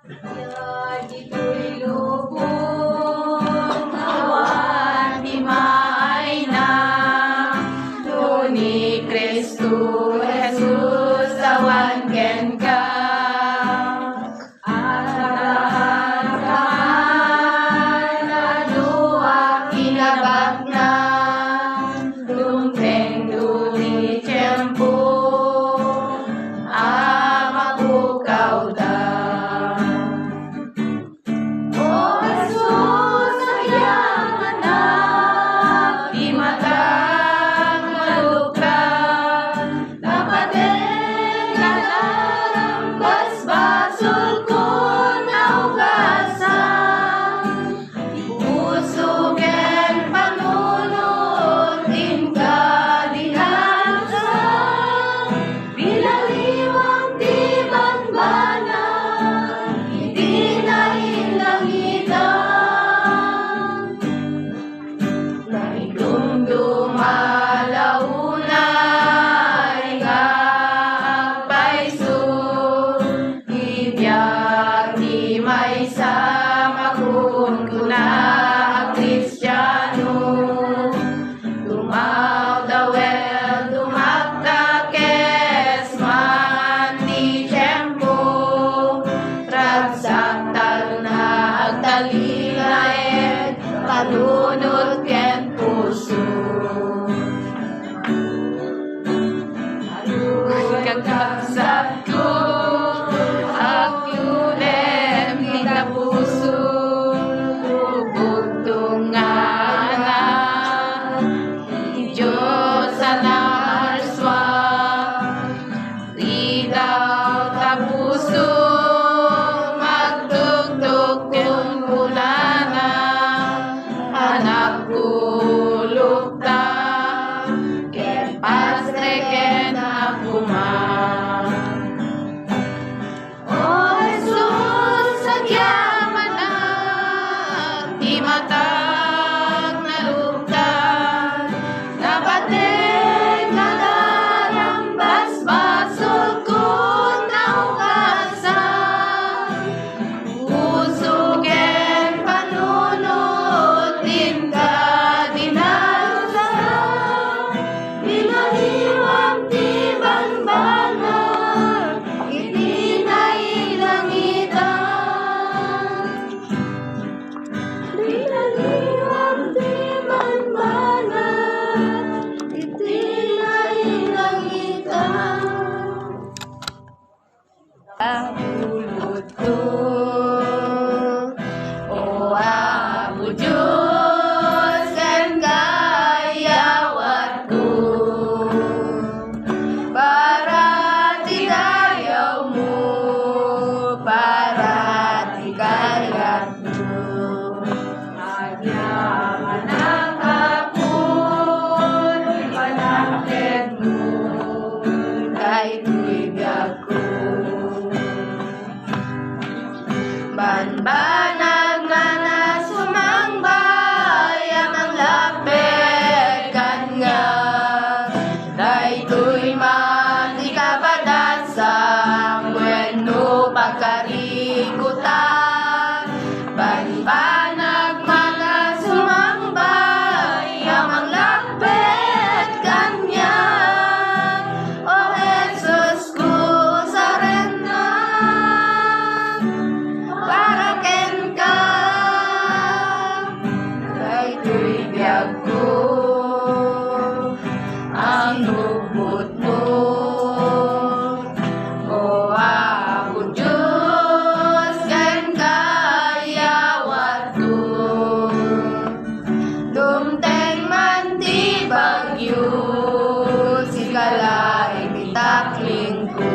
Dito'y lubong, awan di maay na. Ni Kristo Jesus awan ken ka. At nadua kinabag na. Dumteng duli tiyempo, mapukaw da. Panunod ken puso. Kagkasat ko akyunem kita puso. Bugtunganan Diyos sa narswa. Ridaw ta puso magtugtog kung bulana. Anak kulog ta ken pastre ken akuman. O Jesus, sagyaman na di matag nalugtan. Nabatid na darambas basol kung naugasan. Puso ken panunod din ka dinalsan. Pinaliwag di banbanag itinailangitan. Pinaliwag di banbanag itinailangitan. Pulot ko, o Amo Diyos, ken gayawat ko. Para tigayaw mo, para tigayat mo. Agyaman ang hapon, ipanakit mo, kahit bigyan ko. Banbanag nga na sumangbay, amang lapit kanya. Daytoy man di kabadasang wenno pagkarikutan. Banbanag mga sumangbay, amang lapit kanya. O Jesus ko sarena, para ken ka. Daytoy biyag ko ang lubot mo. O Amo Diyos, ken gayawat ko. Dumteng man di bagyo, sigalay bitakling ko.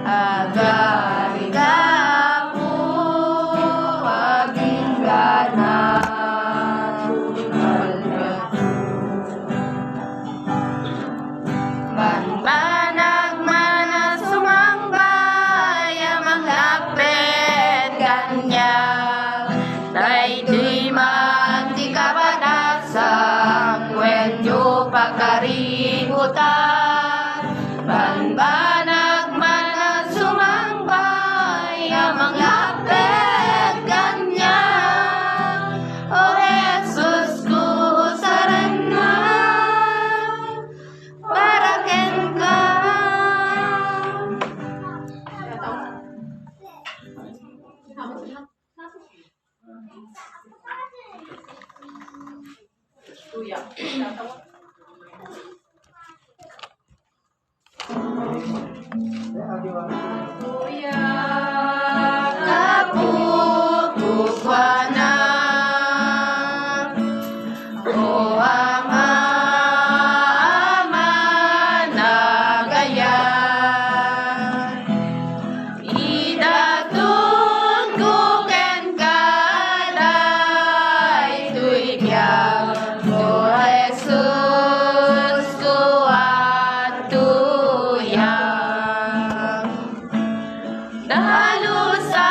Agari ka mo, aging gana. Banbanag man na sumangbay, amang lapit kanya. Daytoy man di kabadasang wenno pagkarikutan. Banbanag man na sumangbay, amang Kapupukwana o ama na gaya idatun ko ken kaday tuibiyag o Jesus ko atuyang dalusa